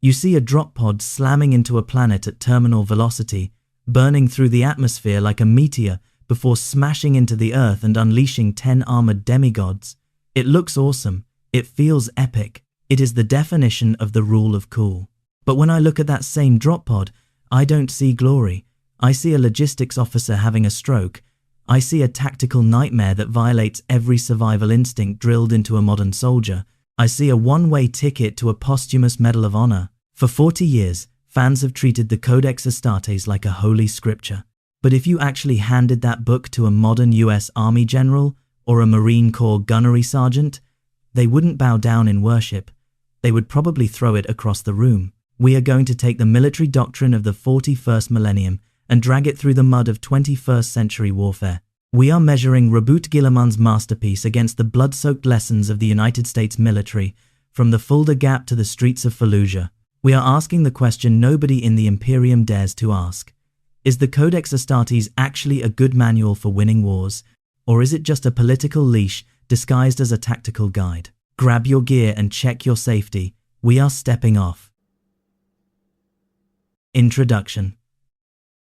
You see a drop pod slamming into a planet at terminal velocity, burning through the atmosphere like a meteor before smashing into the Earth and unleashing 10 armored demigods. It looks awesome. It feels epic. It is the definition of the rule of cool. But when I look at that same drop pod, I don't see glory. I see a logistics officer having a stroke. I see a tactical nightmare that violates every survival instinct drilled into a modern soldier. I see a one-way ticket to a posthumous Medal of Honor. For 40 years, fans have treated the Codex Astartes like a holy scripture. But if you actually handed that book to a modern US Army general or a Marine Corps Gunnery Sergeant, they wouldn't bow down in worship. They would probably throw it across the room. We are going to take the military doctrine of the 41st millennium and drag it through the mud of 21st century warfare. We are measuring Roboute Guilliman's masterpiece against the blood-soaked lessons of the United States military, from the Fulda Gap to the streets of Fallujah. We are asking the question nobody in the Imperium dares to ask. Is the Codex Astartes actually a good manual for winning wars, or is it just a political leash disguised as a tactical guide? Grab your gear and check your safety. We are stepping off. Introduction.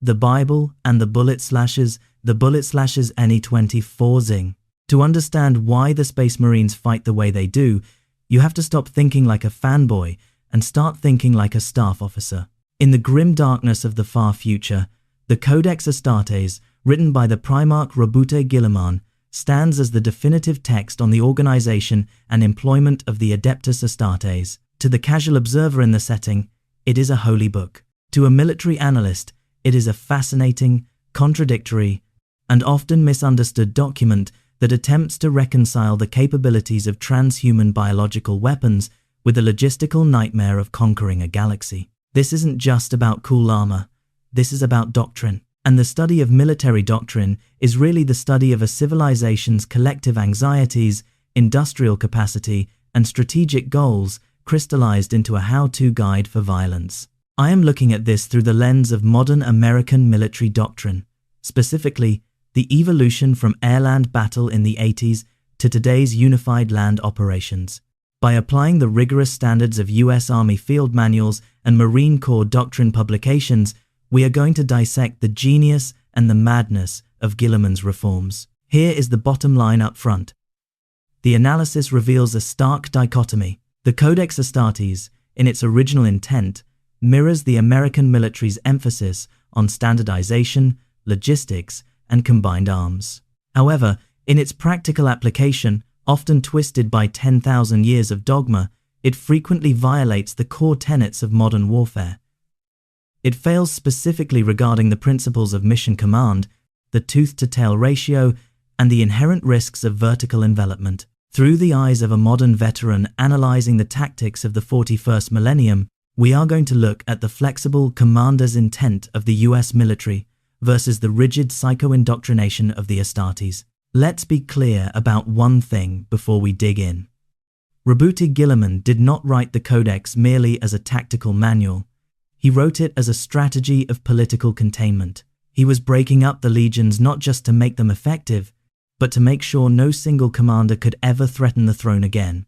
The Bible and the bullet slashers NE24 Zing. To understand why the Space Marines fight the way they do, you have to stop thinking like a fanboy and start thinking like a staff officer. In the grim darkness of the far future, the Codex Astartes, written by the Primarch Roboute Guilliman, stands as the definitive text on the organization and employment of the Adeptus Astartes. To the casual observer in the setting, it is a holy book. To a military analyst, it is a fascinating, contradictory, and often misunderstood document that attempts to reconcile the capabilities of transhuman biological weapons with the logistical nightmare of conquering a galaxy. This isn't just about cool armor. This is about doctrine. And the study of military doctrine is really the study of a civilization's collective anxieties, industrial capacity, and strategic goals crystallized into a how-to guide for violence. I am looking at this through the lens of modern American military doctrine, specifically the evolution from air-land battle in the 80s to today's unified land operations. By applying the rigorous standards of US Army field manuals and Marine Corps doctrine publications, we are going to dissect the genius and the madness of Guilliman's reforms. Here is the bottom line up front. The analysis reveals a stark dichotomy. The Codex Astartes, in its original intent, mirrors the American military's emphasis on standardization, logistics, and combined arms. However, in its practical application, often twisted by 10,000 years of dogma, it frequently violates the core tenets of modern warfare. It fails specifically regarding the principles of mission command, the tooth-to-tail ratio, and the inherent risks of vertical envelopment. Through the eyes of a modern veteran analyzing the tactics of the 41st millennium, we are going to look at the flexible commander's intent of the US military versus the rigid psycho-indoctrination of the Astartes. Let's be clear about one thing before we dig in. Roboute Guilliman did not write the Codex merely as a tactical manual. He wrote it as a strategy of political containment. He was breaking up the legions not just to make them effective, but to make sure no single commander could ever threaten the throne again.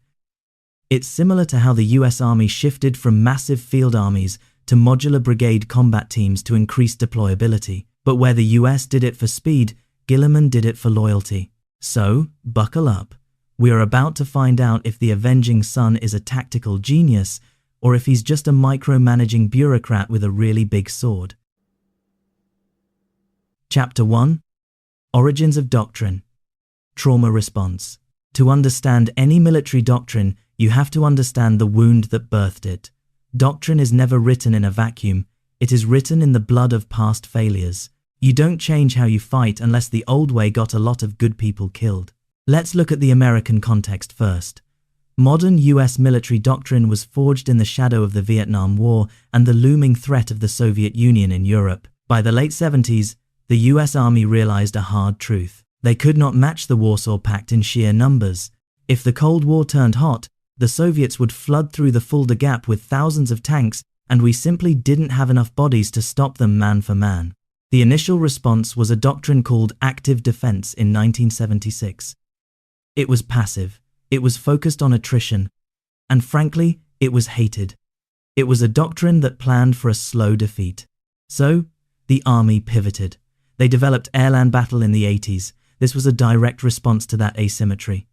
It's similar to how the US Army shifted from massive field armies to modular brigade combat teams to increase deployability. But where the US did it for speed, Guilliman did it for loyalty. So, buckle up. We are about to find out if the Avenging Son is a tactical genius, or if he's just a micromanaging bureaucrat with a really big sword. Chapter 1. Origins of Doctrine. Trauma Response. To understand any military doctrine, you have to understand the wound that birthed it. Doctrine is never written in a vacuum. It is written in the blood of past failures. You don't change how you fight unless the old way got a lot of good people killed. Let's look at the American context first. Modern US military doctrine was forged in the shadow of the Vietnam War and the looming threat of the Soviet Union in Europe. By the late 70s, the US Army realized a hard truth. They could not match the Warsaw Pact in sheer numbers. If the Cold War turned hot, the Soviets would flood through the Fulda Gap with thousands of tanks, and we simply didn't have enough bodies to stop them man for man. The initial response was a doctrine called active defense in 1976. It was passive, it was focused on attrition, and frankly, it was hated. It was a doctrine that planned for a slow defeat. So, the army pivoted. They developed air-land battle in the 80s. This was a direct response to that asymmetry.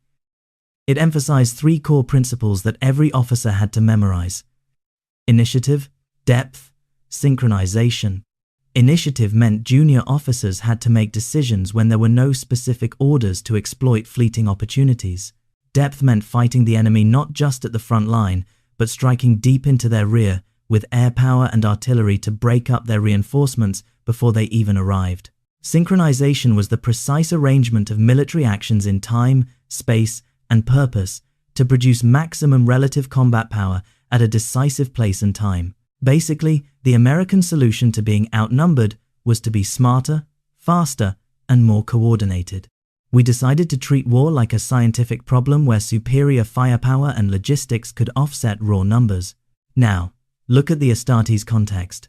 It emphasized 3 core principles that every officer had to memorize: initiative, depth, synchronization. Initiative meant junior officers had to make decisions when there were no specific orders to exploit fleeting opportunities. Depth meant fighting the enemy not just at the front line, but striking deep into their rear with air power and artillery to break up their reinforcements before they even arrived. Synchronization was the precise arrangement of military actions in time, space, and purpose to produce maximum relative combat power at a decisive place and time. Basically, the American solution to being outnumbered was to be smarter, faster, and more coordinated. We decided to treat war like a scientific problem where superior firepower and logistics could offset raw numbers. Now, look at the Astartes context.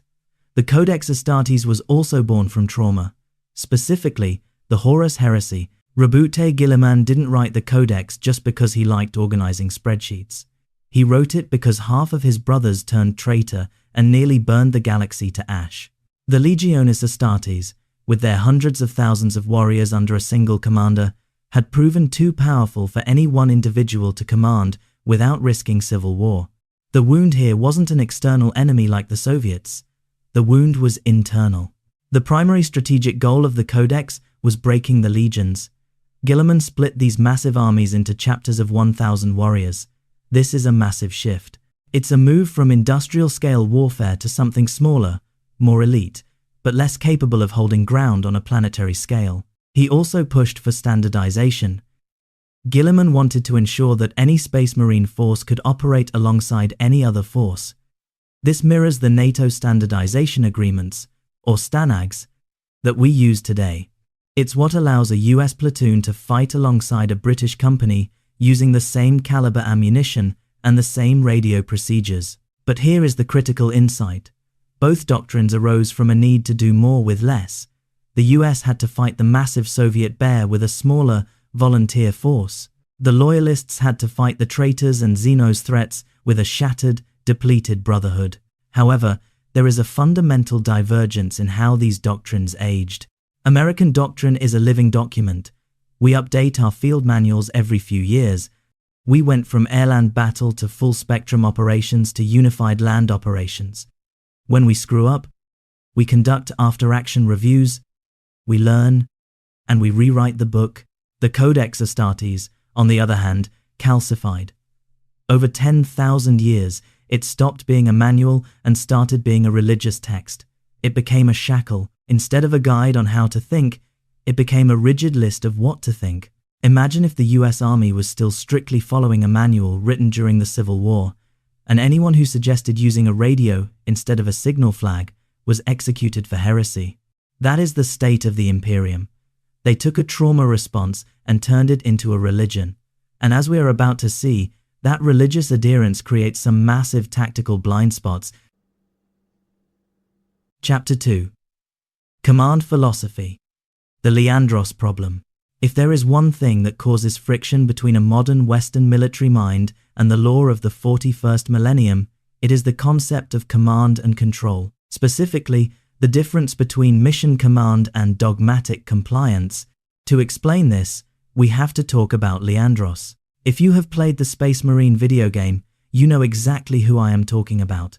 The Codex Astartes was also born from trauma. Specifically, the Horus heresy. Roboute Guilliman didn't write the Codex just because he liked organizing spreadsheets. He wrote it because half of his brothers turned traitor and nearly burned the galaxy to ash. The Legiones Astartes, with their hundreds of thousands of warriors under a single commander, had proven too powerful for any one individual to command without risking civil war. The wound here wasn't an external enemy like the Soviets. The wound was internal. The primary strategic goal of the Codex was breaking the legions. Guilliman split these massive armies into chapters of 1,000 warriors. This is a massive shift. It's a move from industrial-scale warfare to something smaller, more elite, but less capable of holding ground on a planetary scale. He also pushed for standardization. Guilliman wanted to ensure that any Space Marine force could operate alongside any other force. This mirrors the NATO standardization agreements, or STANAGs, that we use today. It's what allows a US platoon to fight alongside a British company using the same caliber ammunition and the same radio procedures. But here is the critical insight. Both doctrines arose from a need to do more with less. The US had to fight the massive Soviet bear with a smaller, volunteer force. The loyalists had to fight the traitors and Xenos threats with a shattered, depleted brotherhood. However, there is a fundamental divergence in how these doctrines aged. American doctrine is a living document. We update our field manuals every few years. We went from air-land battle to full-spectrum operations to unified land operations. When we screw up, we conduct after-action reviews, we learn, and we rewrite the book. The Codex Astartes, on the other hand, calcified. Over 10,000 years, it stopped being a manual and started being a religious text. It became a shackle. Instead of a guide on how to think, it became a rigid list of what to think. Imagine if the US Army was still strictly following a manual written during the Civil War, and anyone who suggested using a radio instead of a signal flag was executed for heresy. That is the state of the Imperium. They took a trauma response and turned it into a religion. And as we are about to see, that religious adherence creates some massive tactical blind spots. Chapter 2. Command Philosophy. The Leandros Problem. If there is one thing that causes friction between a modern Western military mind and the law of the 41st millennium, it is the concept of command and control. Specifically, the difference between mission command and dogmatic compliance. To explain this, we have to talk about Leandros. If you have played the Space Marine video game, you know exactly who I am talking about.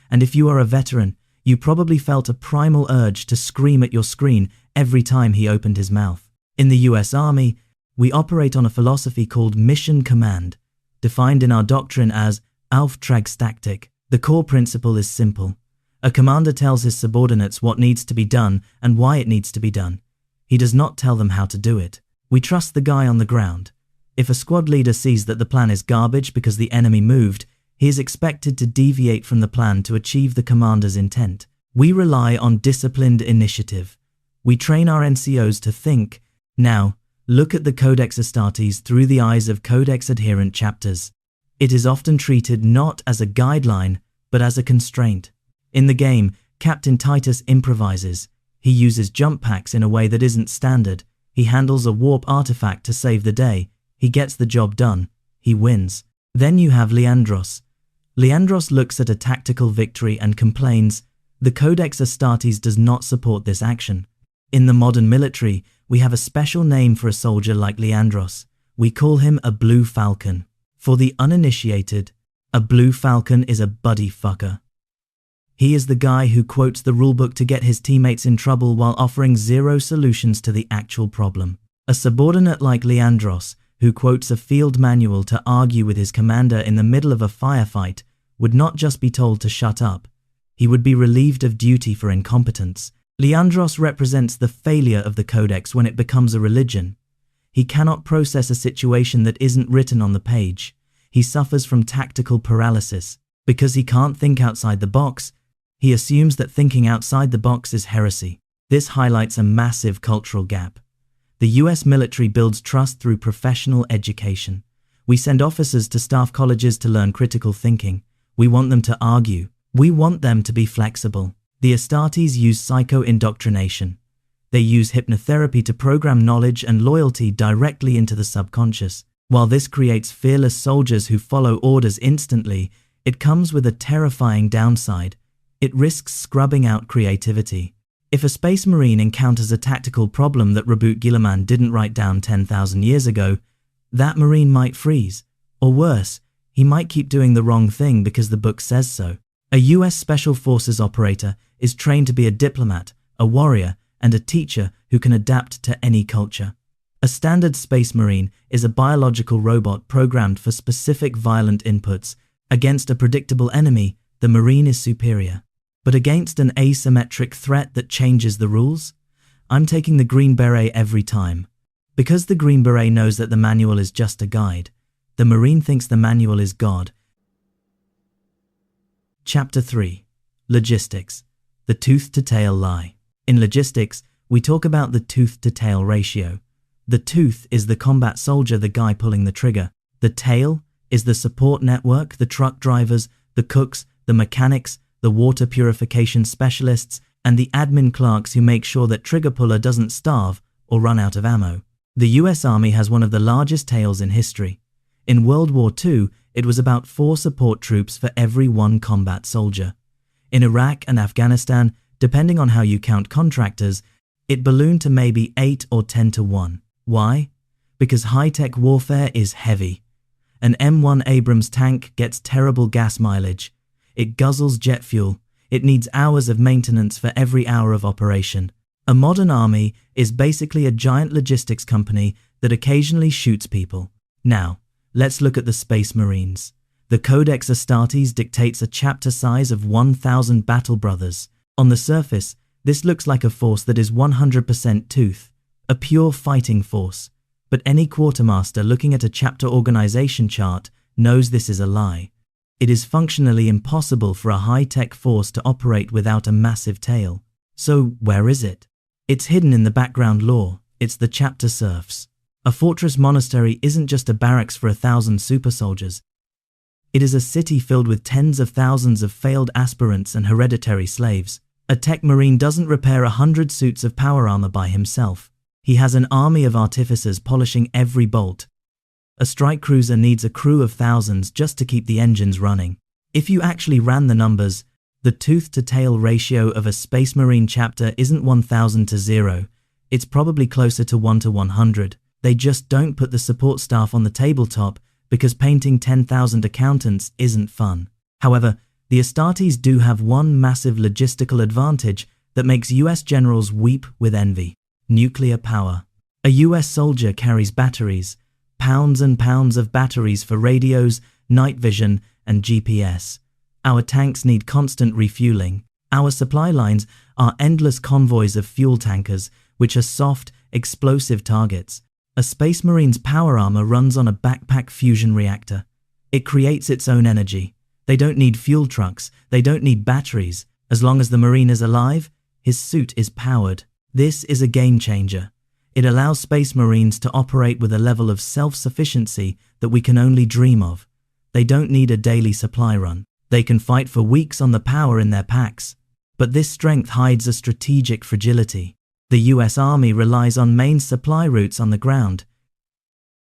And if you are a veteran, you probably felt a primal urge to scream at your screen every time he opened his mouth. In the US Army, we operate on a philosophy called mission command, defined in our doctrine as Auftragstaktik. The core principle is simple. A commander tells his subordinates what needs to be done and why it needs to be done. He does not tell them how to do it. We trust the guy on the ground. If a squad leader sees that the plan is garbage because the enemy moved, he is expected to deviate from the plan to achieve the commander's intent. We rely on disciplined initiative. We train our NCOs to think. Now, look at the Codex Astartes through the eyes of Codex-adherent chapters. It is often treated not as a guideline, but as a constraint. In the game, Captain Titus improvises. He uses jump packs in a way that isn't standard. He handles a warp artifact to save the day. He gets the job done. He wins. Then you have Leandros. Leandros looks at a tactical victory and complains, "The Codex Astartes does not support this action." In the modern military, we have a special name for a soldier like Leandros. We call him a blue Falcon. For the uninitiated, a blue Falcon is a buddy fucker. He is the guy who quotes the rulebook to get his teammates in trouble while offering zero solutions to the actual problem. A subordinate like Leandros, who quotes a field manual to argue with his commander in the middle of a firefight, would not just be told to shut up, he would be relieved of duty for incompetence. Leandros represents the failure of the Codex when it becomes a religion. He cannot process a situation that isn't written on the page. He suffers from tactical paralysis. Because he can't think outside the box, he assumes that thinking outside the box is heresy. This highlights a massive cultural gap. The US military builds trust through professional education. We send officers to staff colleges to learn critical thinking. We want them to argue. We want them to be flexible. The Astartes use psycho-indoctrination. They use hypnotherapy to program knowledge and loyalty directly into the subconscious. While this creates fearless soldiers who follow orders instantly, it comes with a terrifying downside. It risks scrubbing out creativity. If a Space Marine encounters a tactical problem that Roboute Guilliman didn't write down 10,000 years ago, that Marine might freeze. Or worse, he might keep doing the wrong thing because the book says so. A US Special Forces operator is trained to be a diplomat, a warrior, and a teacher who can adapt to any culture. A standard Space Marine is a biological robot programmed for specific violent inputs. Against a predictable enemy, the Marine is superior. But against an asymmetric threat that changes the rules, I'm taking the Green Beret every time. Because the Green Beret knows that the manual is just a guide, the Marine thinks the manual is God. Chapter 3. Logistics. The tooth-to-tail lie. In logistics, we talk about the tooth-to-tail ratio. The tooth is the combat soldier, the guy pulling the trigger. The tail is the support network, the truck drivers, the cooks, the mechanics, the water purification specialists, and the admin clerks who make sure that trigger puller doesn't starve or run out of ammo. The US Army has one of the largest tails in history. In World War II, it was about 4 support troops for every 1 combat soldier. In Iraq and Afghanistan, depending on how you count contractors, it ballooned to maybe 8 or 10 to 1. Why? Because high-tech warfare is heavy. An M1 Abrams tank gets terrible gas mileage. It guzzles jet fuel. It needs hours of maintenance for every hour of operation. A modern army is basically a giant logistics company that occasionally shoots people. Now, let's look at the Space Marines. The Codex Astartes dictates a chapter size of 1,000 battle brothers. On the surface, this looks like a force that is 100% tooth, a pure fighting force. But any quartermaster looking at a chapter organization chart knows this is a lie. It is functionally impossible for a high-tech force to operate without a massive tail. So where is it? It's hidden in the background lore. It's the chapter serfs. A fortress monastery isn't just a barracks for 1,000 super soldiers. It is a city filled with tens of thousands of failed aspirants and hereditary slaves. A tech marine doesn't repair 100 suits of power armor by himself. He has an army of artificers polishing every bolt. A strike cruiser needs a crew of thousands just to keep the engines running. If you actually ran the numbers, the tooth-to-tail ratio of a Space Marine chapter isn't 1,000 to 0. It's probably closer to 1 to 100. They just don't put the support staff on the tabletop because painting 10,000 accountants isn't fun. However, the Astartes do have one massive logistical advantage that makes US generals weep with envy: nuclear power. A US soldier carries batteries, pounds and pounds of batteries for radios, night vision, and GPS. Our tanks need constant refueling. Our supply lines are endless convoys of fuel tankers, which are soft, explosive targets. A Space Marine's power armor runs on a backpack fusion reactor. It creates its own energy. They don't need fuel trucks. They don't need batteries. As long as the Marine is alive, his suit is powered. This is a game changer. It allows Space Marines to operate with a level of self-sufficiency that we can only dream of. They don't need a daily supply run. They can fight for weeks on the power in their packs. But this strength hides a strategic fragility. The US Army relies on main supply routes on the ground.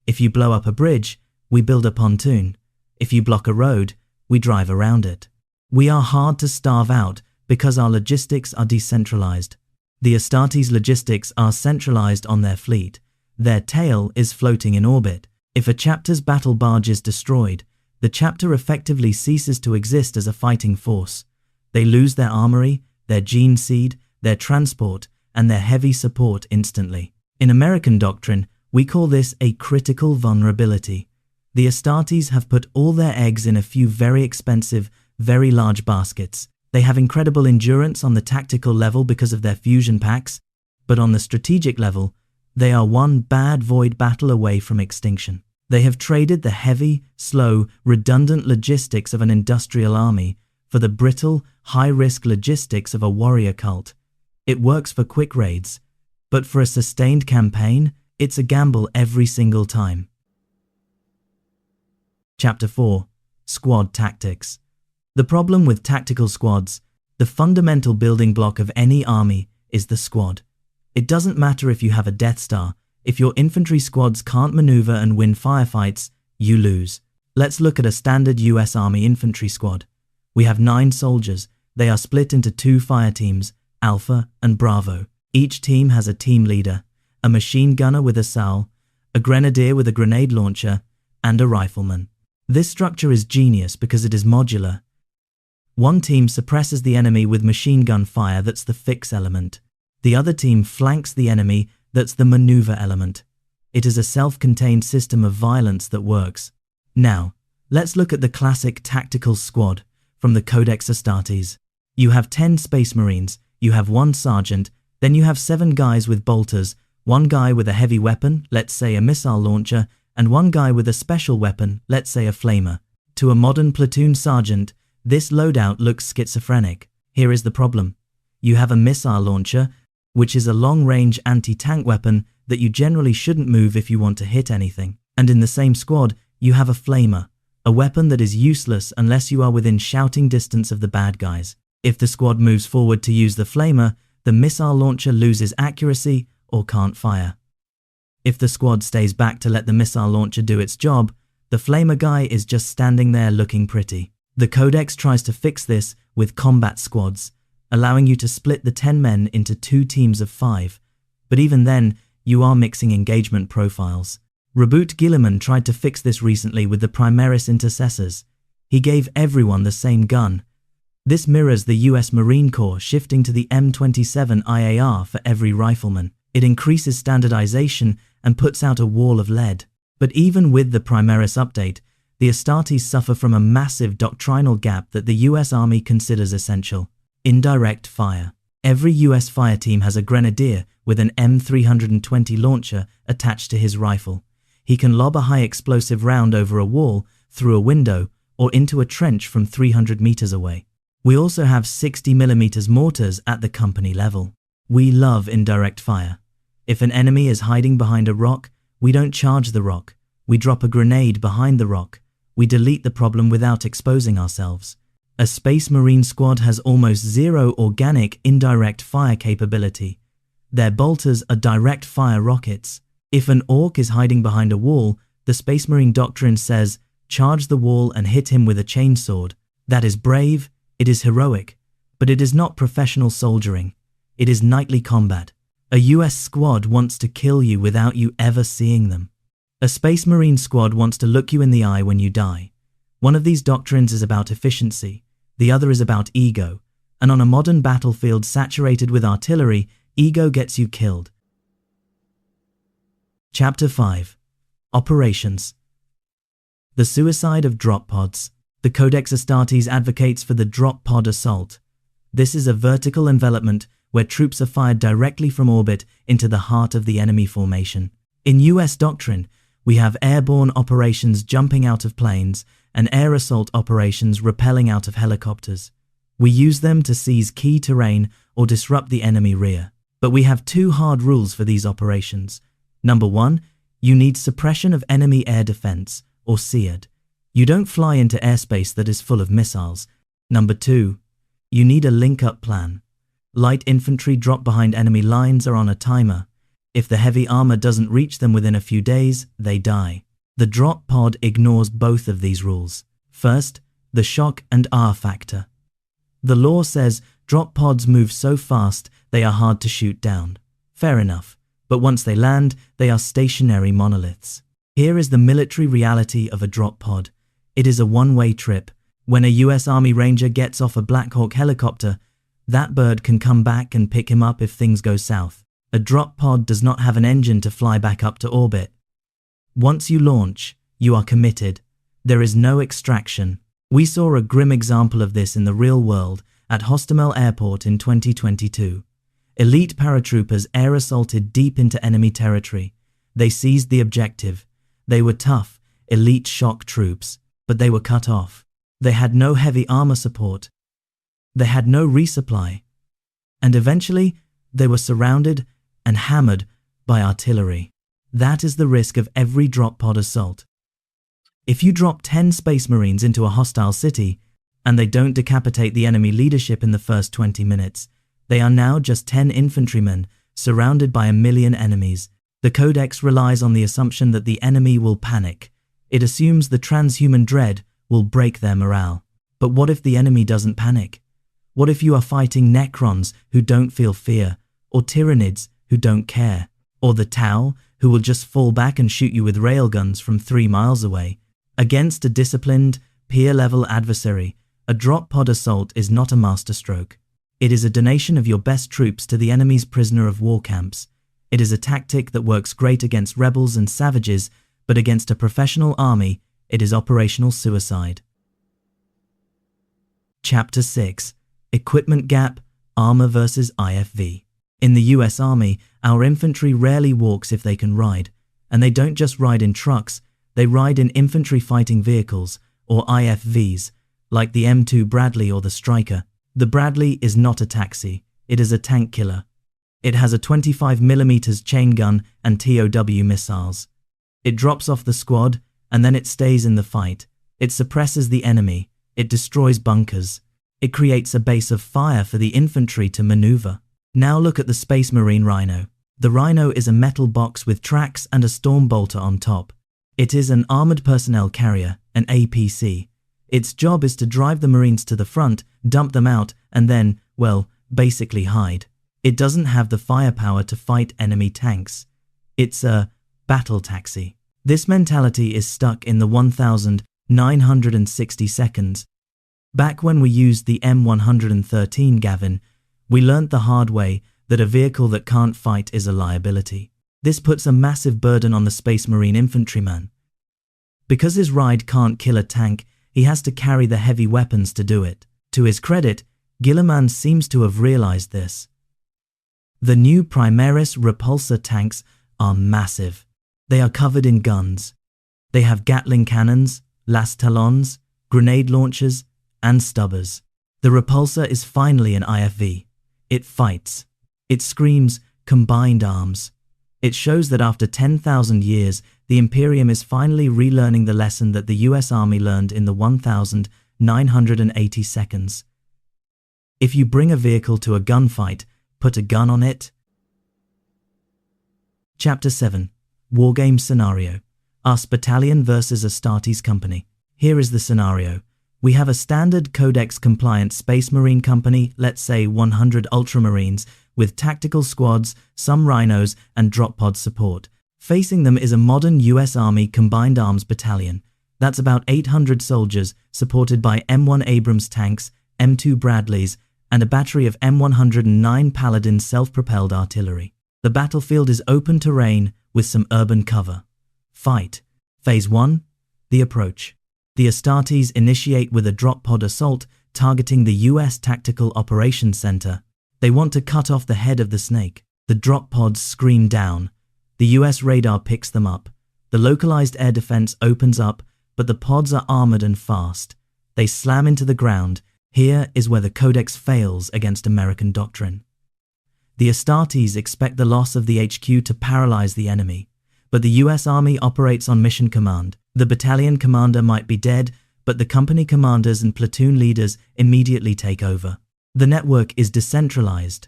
If you blow up a bridge, we build a pontoon. If you block a road, we drive around it. We are hard to starve out because our logistics are decentralized. The Astartes' logistics are centralized on their fleet. Their tail is floating in orbit. If a chapter's battle barge is destroyed, the chapter effectively ceases to exist as a fighting force. They lose their armory, their gene seed, their transport, and their heavy support instantly. In American doctrine, we call this a critical vulnerability. The Astartes have put all their eggs in a few very expensive, very large baskets. They have incredible endurance on the tactical level because of their fusion packs, but on the strategic level, they are one bad void battle away from extinction. They have traded the heavy, slow, redundant logistics of an industrial army for the brittle, high-risk logistics of a warrior cult. It works for quick raids, but for a sustained campaign, it's a gamble every single time. Chapter 4. Squad Tactics. The problem with tactical squads, the fundamental building block of any army, is the squad. It doesn't matter if you have a Death Star. If your infantry squads can't maneuver and win firefights, you lose. Let's look at a standard US Army infantry squad. We have 9 soldiers. They are split into 2 fire teams, Alpha and Bravo. Each team has a team leader, a machine gunner with a SAL, a grenadier with a grenade launcher, and a rifleman. This structure is genius because it is modular. One team suppresses the enemy with machine gun fire, that's the fix element. The other team flanks the enemy, that's the maneuver element. It is a self-contained system of violence that works. Now, let's look at the classic tactical squad from the Codex Astartes. You have 10 Space Marines, you have 1 sergeant, then you have 7 guys with bolters, 1 guy with a heavy weapon, let's say a missile launcher, and 1 guy with a special weapon, let's say a flamer. To a modern platoon sergeant, this loadout looks schizophrenic. Here is the problem. You have a missile launcher, which is a long-range anti-tank weapon that you generally shouldn't move if you want to hit anything. And in the same squad, you have a flamer, a weapon that is useless unless you are within shouting distance of the bad guys. If the squad moves forward to use the flamer, the missile launcher loses accuracy or can't fire. If the squad stays back to let the missile launcher do its job, the flamer guy is just standing there looking pretty. The Codex tries to fix this with combat squads, allowing you to split the 10 men into 2 teams of 5, but even then, you are mixing engagement profiles. Roboute Guilliman tried to fix this recently with the Primaris Intercessors. He gave everyone the same gun. This mirrors the US Marine Corps shifting to the M27 IAR for every rifleman. It increases standardization and puts out a wall of lead. But even with the Primaris update, the Astartes suffer from a massive doctrinal gap that the US Army considers essential: indirect fire. Every US fire team has a grenadier with an M320 launcher attached to his rifle. He can lob a high explosive round over a wall, through a window, or into a trench from 300 meters away. We also have 60mm mortars at the company level. We love indirect fire. If an enemy is hiding behind a rock, we don't charge the rock. We drop a grenade behind the rock. We delete the problem without exposing ourselves. A Space Marine squad has almost 0 organic indirect fire capability. Their bolters are direct fire rockets. If an orc is hiding behind a wall, the Space Marine Doctrine says, charge the wall and hit him with a chainsword. That is brave, it is heroic, but it is not professional soldiering. It is knightly combat. A US squad wants to kill you without you ever seeing them. A Space Marine squad wants to look you in the eye when you die. One of these doctrines is about efficiency, the other is about ego, and on a modern battlefield saturated with artillery, ego gets you killed. Chapter 5. Operations. The suicide of drop pods. The Codex Astartes advocates for the drop pod assault. This is a vertical envelopment where troops are fired directly from orbit into the heart of the enemy formation. In US doctrine, we have airborne operations jumping out of planes and air assault operations rappelling out of helicopters. We use them to seize key terrain or disrupt the enemy rear. But we have 2 hard rules for these operations. Number 1, you need suppression of enemy air defense, or SEAD. You don't fly into airspace that is full of missiles. Number 2, you need a link-up plan. Light infantry drop behind enemy lines are on a timer. If the heavy armor doesn't reach them within a few days, they die. The drop pod ignores both of these rules. First, the shock and awe factor. The law says drop pods move so fast they are hard to shoot down. Fair enough, but once they land, they are stationary monoliths. Here is the military reality of a drop pod. It is a one-way trip. When a US Army Ranger gets off a Black Hawk helicopter, that bird can come back and pick him up if things go south. A drop pod does not have an engine to fly back up to orbit. Once you launch, you are committed. There is no extraction. We saw a grim example of this in the real world at Hostomel Airport in 2022. Elite paratroopers air assaulted deep into enemy territory. They seized the objective. They were tough, elite shock troops, but they were cut off. They had no heavy armor support. They had no resupply. And eventually, they were surrounded and hammered by artillery. That is the risk of every drop pod assault. If you drop 10 Space Marines into a hostile city, and they don't decapitate the enemy leadership in the first 20 minutes, they are now just 10 infantrymen surrounded by 1 million enemies. The Codex relies on the assumption that the enemy will panic. It assumes the transhuman dread will break their morale. But what if the enemy doesn't panic? What if you are fighting Necrons who don't feel fear, or Tyranids who don't care, or the Tau who will just fall back and shoot you with railguns from 3 miles away? Against a disciplined, peer-level adversary, a drop pod assault is not a masterstroke. It is a donation of your best troops to the enemy's prisoner of war camps. It is a tactic that works great against rebels and savages, but against a professional army, it is operational suicide. Chapter 6. Equipment Gap, Armor versus IFV. In the US Army, our infantry rarely walks if they can ride, and they don't just ride in trucks, they ride in infantry fighting vehicles, or IFVs, like the M2 Bradley or the Striker. The Bradley is not a taxi, it is a tank killer. It has a 25mm chain gun and TOW missiles. It drops off the squad, and then it stays in the fight. It suppresses the enemy, it destroys bunkers. It creates a base of fire for the infantry to maneuver. Now look at the Space Marine Rhino. The Rhino is a metal box with tracks and a storm bolter on top. It is an armored personnel carrier, an APC. Its job is to drive the Marines to the front, dump them out, and then, well, basically hide. It doesn't have the firepower to fight enemy tanks. It's a battle taxi. This mentality is stuck in the 1960 seconds. Back when we used the M113 Gavin, we learnt the hard way that a vehicle that can't fight is a liability. This puts a massive burden on the Space Marine infantryman. Because his ride can't kill a tank, he has to carry the heavy weapons to do it. To his credit, Guilliman seems to have realized this. The new Primaris repulsor tanks are massive. They are covered in guns. They have Gatling cannons, las talons, grenade launchers, and stubbers. The repulsor is finally an IFV. It fights. It screams, combined arms. It shows that after 10,000 years, the Imperium is finally relearning the lesson that the US Army learned in the 1980 seconds. If you bring a vehicle to a gunfight, put a gun on it. Chapter 7. Wargame Scenario. Us Battalion versus Astartes Company. Here is the scenario. We have a standard Codex-compliant Space Marine company, let's say 100 Ultramarines, with tactical squads, some rhinos, and drop pod support. Facing them is a modern US Army Combined Arms Battalion. That's about 800 soldiers, supported by M1 Abrams tanks, M2 Bradleys, and a battery of M109 Paladin self-propelled artillery. The battlefield is open terrain with some urban cover. Fight. Phase 1. The approach. The Astartes initiate with a drop pod assault targeting the US Tactical Operations Center. They want to cut off the head of the snake. The drop pods scream down. The US radar picks them up. The localized air defense opens up, but the pods are armored and fast. They slam into the ground. Here is where the Codex fails against American doctrine. The Astartes expect the loss of the HQ to paralyze the enemy, but the US Army operates on mission command. The battalion commander might be dead, but the company commanders and platoon leaders immediately take over. The network is decentralized.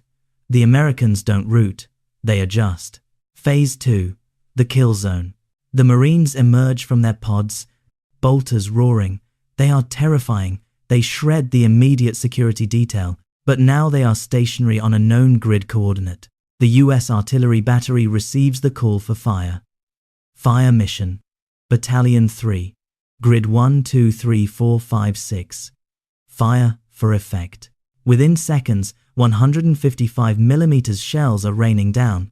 The Americans don't root, they adjust. Phase 2. The kill zone. The Marines emerge from their pods, bolters roaring. They are terrifying. They shred the immediate security detail, but now they are stationary on a known grid coordinate. The US artillery battery receives the call for fire. Fire mission. Battalion 3. Grid 1, 2, 3, 4, 5, 6. Fire for effect. Within seconds, 155mm shells are raining down.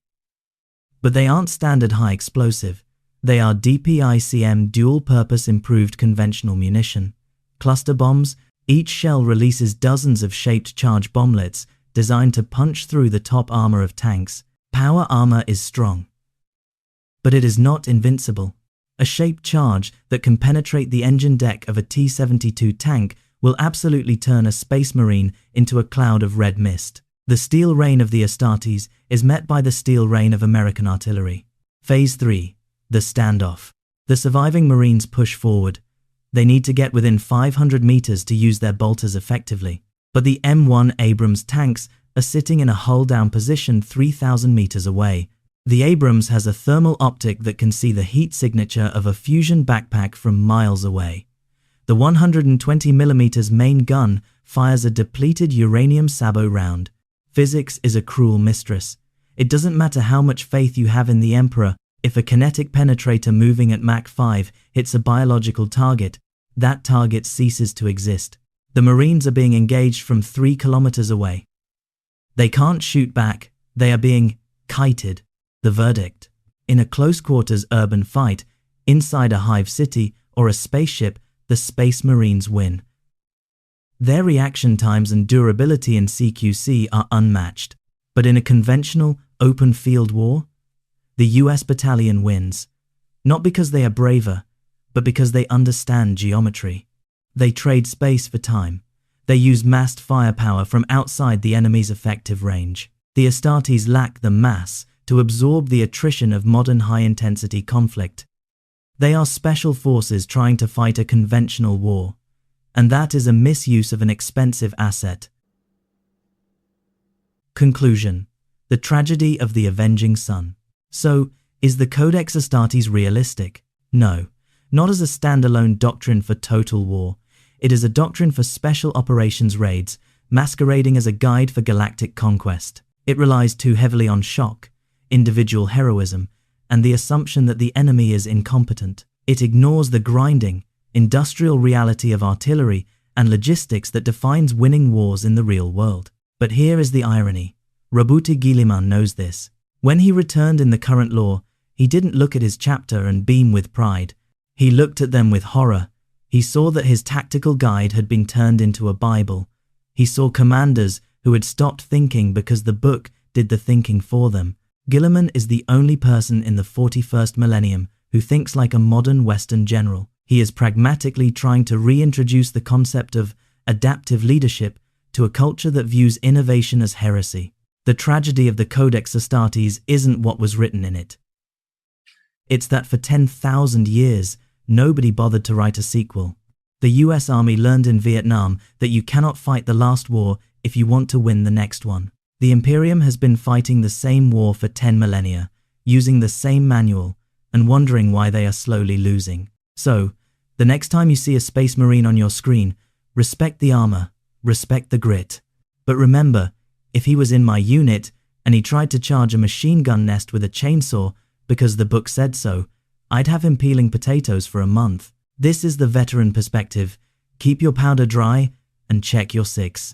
But they aren't standard high explosive. They are DPICM dual-purpose improved conventional munition. Cluster bombs. Each shell releases dozens of shaped charge bomblets designed to punch through the top armor of tanks. Power armor is strong, but it is not invincible. A shaped charge that can penetrate the engine deck of a T-72 tank will absolutely turn a Space Marine into a cloud of red mist. The steel rain of the Astartes is met by the steel rain of American artillery. Phase 3. The standoff. The surviving Marines push forward. They need to get within 500 meters to use their bolters effectively. But the M1 Abrams tanks are sitting in a hull-down position 3,000 meters away. The Abrams has a thermal optic that can see the heat signature of a fusion backpack from miles away. The 120mm main gun fires a depleted uranium sabot round. Physics is a cruel mistress. It doesn't matter how much faith you have in the Emperor, if a kinetic penetrator moving at Mach 5 hits a biological target, that target ceases to exist. The Marines are being engaged from 3 kilometers away. They can't shoot back, they are being kited. The verdict: in a close-quarters urban fight, inside a hive city or a spaceship, the Space Marines win. Their reaction times and durability in CQC are unmatched. But in a conventional, open-field war, the US battalion wins. Not because they are braver, but because they understand geometry. They trade space for time. They use massed firepower from outside the enemy's effective range. The Astartes lack the mass to absorb the attrition of modern high-intensity conflict. They are special forces trying to fight a conventional war, and that is a misuse of an expensive asset. Conclusion: the tragedy of the avenging sun. So, is the Codex Astartes realistic? No, not as a standalone doctrine for total war. It is a doctrine for special operations raids, masquerading as a guide for galactic conquest. It relies too heavily on shock, individual heroism, and the assumption that the enemy is incompetent. It ignores the grinding, industrial reality of artillery and logistics that defines winning wars in the real world. But here is the irony. Roboute Guilliman knows this. When he returned in the current law, he didn't look at his chapter and beam with pride. He looked at them with horror. He saw that his tactical guide had been turned into a Bible. He saw commanders who had stopped thinking because the book did the thinking for them. Guilliman is the only person in the 41st millennium who thinks like a modern Western general. He is pragmatically trying to reintroduce the concept of adaptive leadership to a culture that views innovation as heresy. The tragedy of the Codex Astartes isn't what was written in it. It's that for 10,000 years, nobody bothered to write a sequel. The US Army learned in Vietnam that you cannot fight the last war if you want to win the next one. The Imperium has been fighting the same war for 10 millennia, using the same manual, and wondering why they are slowly losing. So, the next time you see a Space Marine on your screen, respect the armor, respect the grit. But remember, if he was in my unit and he tried to charge a machine gun nest with a chainsaw because the book said so, I'd have him peeling potatoes for a month. This is the veteran perspective. Keep your powder dry and check your six.